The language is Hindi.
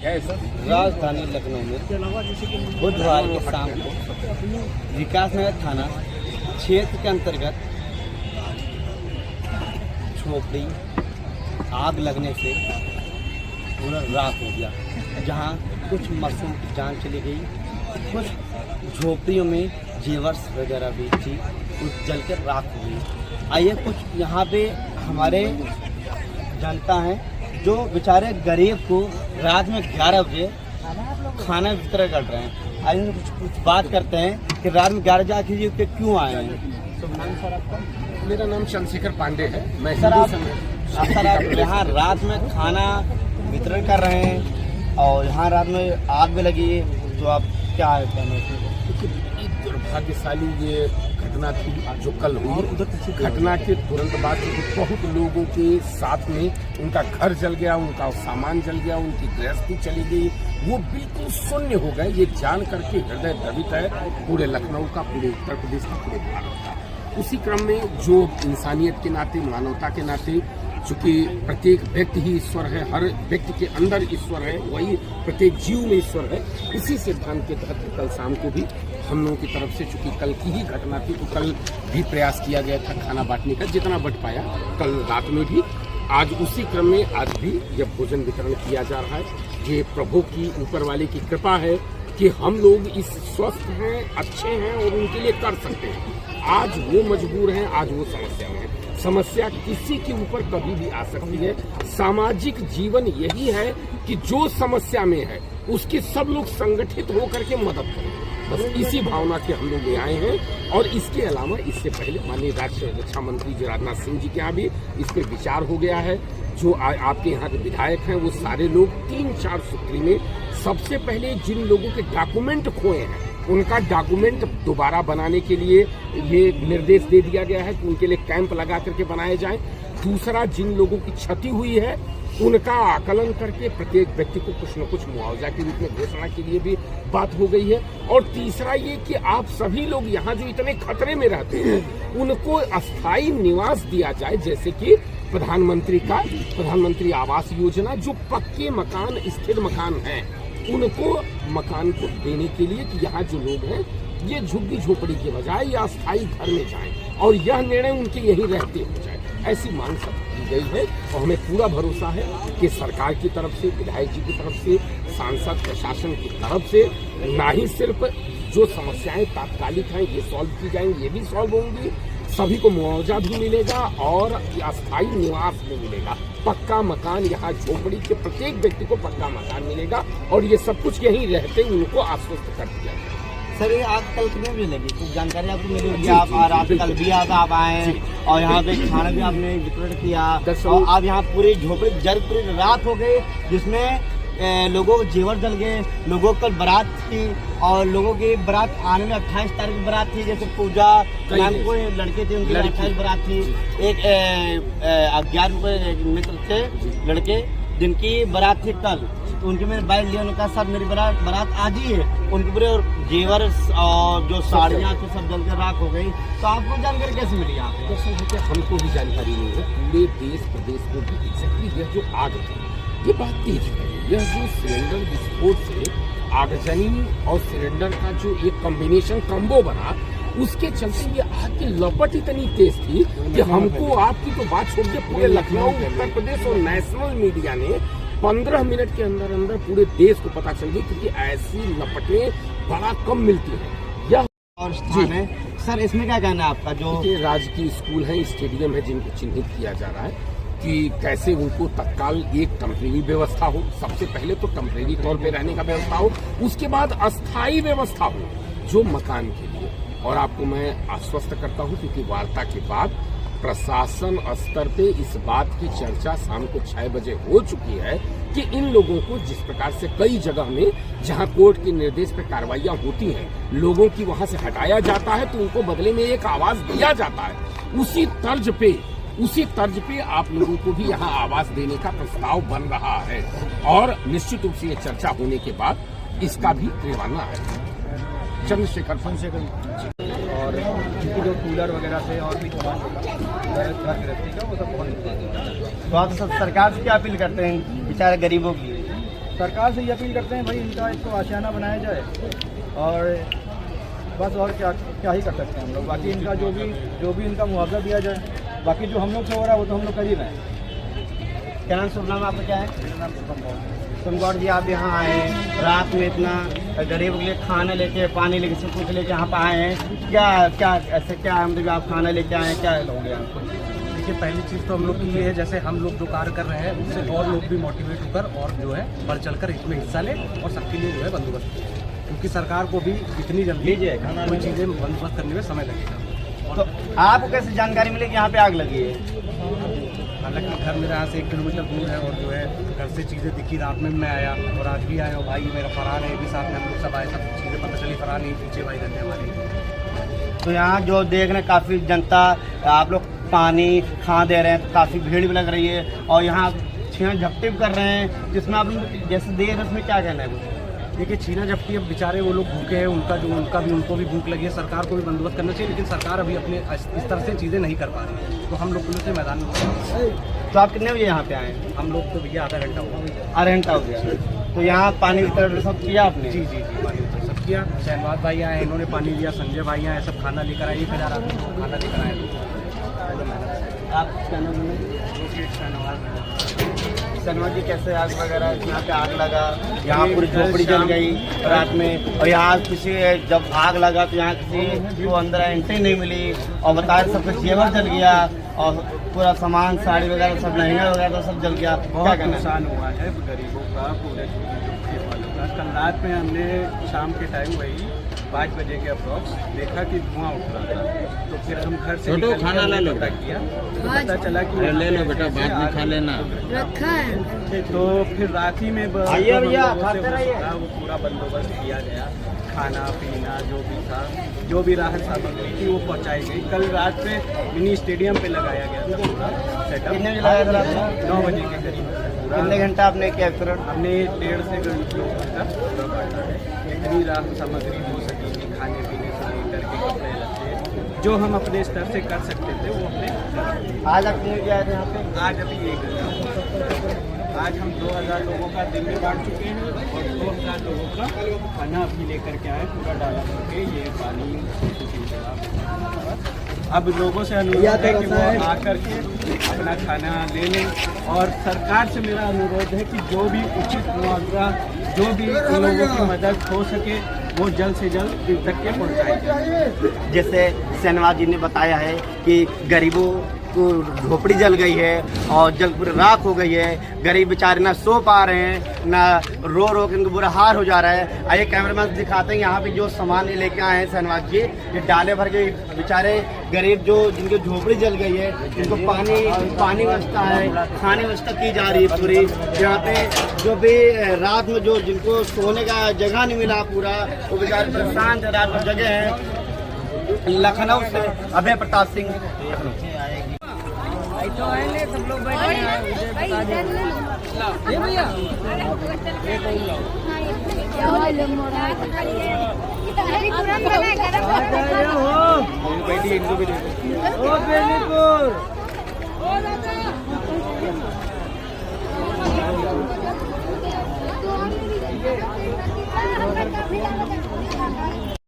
राजधानी लखनऊ में बुधवार की शाम को विकासनगर थाना क्षेत्र के अंतर्गत झोपड़ी आग लगने से पूरा राख हो गया, जहां कुछ मासूम की जान चली गई। कुछ झोपड़ियों में जेवर्स वगैरह भी थी, कुछ जल कर राख हो गई। आइए कुछ यहाँ पे हमारे जनता हैं जो बेचारे गरीब को रात में 11 बजे खाना वितरण कर रहे हैं। आइए कुछ बात करते हैं कि रात में 11 बजे आखिर क्यों आए हैं। तो नाम सर आपका? मेरा नाम चंद्रशेखर पांडे है। मैं सर आप यहाँ रात में खाना वितरण कर रहे हैं और यहाँ रात में आग भी लगी है, तो आप क्या कहना चाहते हैं? एक दुर्भाग्यशाली ये घटना थी जो कल हुई। घटना के तुरंत बाद बहुत लोगों के साथ में उनका घर जल गया, उनका सामान जल गया, उनकी गृहस्थी चली गई, वो बिल्कुल शून्य हो गए। ये जान करके हृदय द्रवित है पूरे लखनऊ का, पूरे उत्तर प्रदेश का, पूरे भारत का। उसी क्रम में जो इंसानियत के नाते, मानवता के नाते, चूंकि प्रत्येक व्यक्ति ही ईश्वर है, हर व्यक्ति के अंदर ईश्वर है, वही प्रत्येक जीव में ईश्वर है। इसी सिद्धांत के तहत कल शाम को भी हम लोगों की तरफ से, चूंकि कल की ही घटना थी, तो कल भी प्रयास किया गया था खाना बांटने का, जितना बंट पाया। कल रात में भी, आज उसी क्रम में आज भी जब भोजन वितरण किया जा रहा है। ये प्रभु की, ऊपर वाले की कृपा है कि हम लोग इस स्वस्थ हैं, अच्छे हैं और उनके लिए कर सकते हैं। आज वो मजबूर हैं, आज वो समस्या में है। समस्या किसी के ऊपर कभी भी आ सकती है। सामाजिक जीवन यही है कि जो समस्या में है उसके सब लोग संगठित होकर के मदद करें। बस इसी भावना के हम लोग आए हैं। और इसके अलावा इससे पहले माननीय राज्य रक्षा मंत्री जी राजनाथ सिंह जी के यहाँ भी इस पर विचार हो गया है। जो आपके यहाँ के विधायक हैं वो सारे लोग 3-4 सूत्री में सबसे पहले जिन लोगों के डॉक्यूमेंट खोए हैं उनका डॉक्यूमेंट दोबारा बनाने के लिए ये निर्देश दे दिया गया है कि उनके लिए कैंप लगा करके बनाए जाएं। दूसरा, जिन लोगों की क्षति हुई है उनका आकलन करके प्रत्येक व्यक्ति को कुछ न कुछ मुआवजा के रूप में घोषणा के लिए भी बात हो गई है। और तीसरा ये कि आप सभी लोग यहाँ जो इतने खतरे में रहते हैं उनको अस्थायी निवास दिया जाए, जैसे कि प्रधानमंत्री आवास योजना, जो पक्के मकान, स्थिर मकान हैं, उनको मकान को देने के लिए कि यहाँ जो लोग हैं ये झुग्गी झोपड़ी के बजाय या अस्थायी घर में जाएं और यह निर्णय उनके यहीं रहते हो जाए, ऐसी मांग सब की गई है। और हमें पूरा भरोसा है कि सरकार की तरफ से, विधायक जी की तरफ से, सांसद प्रशासन की तरफ से ना ही सिर्फ जो समस्याएं तात्कालिक हैं ये सॉल्व की जाएंगी, ये भी सॉल्व होंगी। सभी को मुआवजा भी मिलेगा और अस्थायी निवास भी मिलेगा। पक्का मकान, यहाँ झोपड़ी के प्रत्येक व्यक्ति को पक्का मकान मिलेगा और ये सब कुछ यहीं रहते उनको आश्वस्त कर दिया जाएगा। सर ये आग कल कितने बजे लगी? कुछ जानकारी आपको मिली होगी? आप कल भी आप आए और यहाँ पे खाना भी आपने वितरण किया और आप यहाँ पूरी झोपड़ी जल पूरी रात हो गई, जिसमें लोगों के जेवर जल गए। लोगों कल बारात थी और लोगों की बारात आने में 28 तारीख की बारात थी, जैसे पूजा नाम कोई लड़के थे उनकी 28 बारात थी। एक 11 कोई मित्र थे लड़के जिनकी बारात थी कल, तो उनके मैंने बाइक लिया, उन्होंने कहा सर मेरी बारात आज ही है। उनके पूरे जेवर और जो साड़ियाँ थी सब जल कर राख हो गई। तो आपको जानकारी कैसे मिली? यहाँ पे हमको भी जानकारी नहीं है। पूरे देश प्रदेश को भी एग्जैक्टली यह जो आग थी ये बात तेज है। यह जो सिलेंडर विस्फोट से आगजनी और सिलेंडर का जो एक कॉम्बिनेशन कॉम्बो बना, उसके चलते ये आग की लपट इतनी तेज थी कि हमको, आपकी तो बात छोड़ के पूरे लखनऊ, उत्तर प्रदेश और नेशनल मीडिया ने 15 मिनट के अंदर अंदर पूरे देश को पता चल गई, क्योंकि ऐसी लपटें बड़ा कम मिलती हैं। यह और स्थान है सर, इसमें क्या कहना है आपका? जो राजकीय स्कूल है, स्टेडियम है, जिनको चिन्हित किया जा रहा है कि कैसे उनको तत्काल एक टेम्परेरी व्यवस्था हो। सबसे पहले तो टेम्परेरी तौर पे रहने का व्यवस्था हो, उसके बाद अस्थायी व्यवस्था हो जो मकान के लिए। और आपको मैं आश्वस्त करता हूं, क्योंकि वार्ता के बाद प्रशासन स्तर पे इस बात की चर्चा शाम को 6 बजे हो चुकी है कि इन लोगों को, जिस प्रकार से कई जगह में जहां कोर्ट के निर्देश पे कार्रवाइयां होती हैं, लोगों की वहां से हटाया जाता है तो उनको बदले में एक आवास दिया जाता है। उसी तर्ज पे आप लोगों को भी यहाँ आवास देने का प्रस्ताव बन रहा है और निश्चित रूप से ये चर्चा होने के बाद इसका भी रवाना है। चंद्रशेखर और जो कूलर वगैरह से और भी सामान होगा वो सब बहुत। तो आप सब सरकार से क्या अपील करते हैं बेचारे गरीबों की? सरकार से ये अपील करते हैं भाई इनका इसको आशियाना बनाया जाए और बस और क्या क्या ही कर सकते हैं हम लोग। बाकी इनका जो भी इनका मुआवजा दिया जाए, बाकी जो हम लोग से हो रहा है वो तो हम लोग कर ही रहे हैं। क्या नाम शुभ नाम आपका क्या है? मेरा नाम शुभम गौड़। तुम गौड़ जी आप यहाँ आए हैं रात में इतना गरीब के लिए खाना लेके पानी लेके सब कुछ लेके यहाँ पे आए हैं, क्या क्या ऐसे क्या मतलब आप खाना लेके आए हैं, क्या लोगे आपको? देखिए पहली चीज़ तो हम लोग की ये है, जैसे हम लोग जो कार्य कर रहे हैं उससे और लोग भी मोटिवेट होकर और जो है बढ़ चढ़कर इसमें हिस्सा लें और सबके लिए जो है बंदोबस्त करें, क्योंकि सरकार को भी इतनी जल्दी कोई चीज़ें बंदोबस्त करने में समय लगेगा। तो आपको कैसे जानकारी मिली कि यहाँ पे आग लगी है? हालांकि घर मेरे यहाँ से 1 किलोमीटर दूर है और जो है घर से चीज़ें दिखी, रात में मैं आया और आज भी आया और भाई मेरा फरहान है भी साथ में, हम लोग सब आए, सब चीज़ें पता चली, फरहान नहीं पीछे भाई रहने हमारी। तो यहाँ जो देख रहे हैं काफ़ी जनता, आप लोग पानी खा दे रहे हैं तो काफ़ी भीड़ भी लग रही है और यहाँ छीना झपटी भी कर रहे हैं, जिसमें आप लोग जैसे दे रहे हैं उसमें क्या कहना है कुछ? देखिए छीना झपटी, अब बेचारे वो लोग भूखे हैं, उनको भी भूख लगी है, सरकार को भी बंदोबस्त करना चाहिए, लेकिन सरकार अभी अपने इस तरह से चीज़ें नहीं कर पा रही, तो हम लोग पुलिस के मैदान में। तो आप कितने बजे यहाँ पे आए हैं? हम लोग तो भैया आधा घंटा हुआ। आधा घंटा हो गया। तो यहाँ पानी वितरण सब किया आपने? जी पानी वितरण सब किया। शहनवाज भाई आए, इन्होंने पानी दिया, संजय भाई आए, सब खाना लेकर आए, 1000 आदमी को खाना लेकर आए। आप क्या नाम है? शहनवाज जी कैसे आग वगैरह यहाँ पे आग लगा, यहाँ पूरी झोपड़ी जल गई रात में और यहाँ किसी जब आग लगा तो यहाँ किसी को अंदर एंट्री नहीं मिली और बताया सब कुछ जेवर जल गया और पूरा सामान साड़ी वगैरह सब लहंगा वगैरह सब जल गया। बहुत नुकसान हुआ है गरीबों का, पूरे झुग्गी वालों का। कल रात में हमने शाम के टाइम वही 5 बजे के अप्रॉक्स देखा कि धुआं उठ रहा था, तो फिर हम घर से खाना ले लो किया, तो पता चला कि ले लो बेटा बाद में खा लेना रखा है। तो फिर रात ही में वो पूरा बंदोबस्त किया गया, खाना पीना जो भी था, जो भी राहत सामग्री थी वो पहुंचाई गई। कल रात में मिनी स्टेडियम पे लगाया गया था पूरा सेटअप। कितने बजे लगाया था रात में? 9 बजे के करीब। कितने घंटा आपने किया वितरण? हमने 1.5 से 2 घंटा पूरा बांटा है। इतनी राहत सामग्री हो सकेगी, खाने पीने से लेकर के कपड़े लत्ते जो हम अपने स्तर से कर सकते थे वो हमने। आज आप कितने बजे आए थे यहाँ पे? आज अभी 1 घंटा। आज हम 2000 लोगों का दिन में बांट चुके हैं और 2000 लोगों का खाना अभी लेकर के आए, पूरा डाला करके ये पानी। अब लोगों से अनुरोध है कि वो आकर के अपना खाना ले लें और सरकार से मेरा अनुरोध है कि जो भी उचित मुआवजा, जो भी उन लोगों की मदद हो सके वो जल्द से जल्द इन तक के पहुँचाई जाए। जैसे शहनवाज जी ने बताया है कि गरीबों को झोपड़ी जल गई है और जल पूरी राख हो गई है, गरीब बेचारे ना सो पा रहे हैं, ना रो रो के उनको बुरा हाल हो जा रहा है। आइए कैमरामैन दिखाते हैं यहाँ पे जो सामान लेके आए हैं शहनवाज जी, ये डाले भर के बेचारे गरीब जो जिनकी झोपड़ी जल गई है, जिनको पानी व्यवस्था है, खाने व्यवस्था की जा रही है पूरी। यहाँ पे जो भी रात में जो जिनको सोने का जगह नहीं मिला पूरा, वो बेचारे परेशान थे, रात में जगह है। लखनऊ से अभय प्रताप सिंह, लखनऊ। तो आएंगे सब लोग बैठे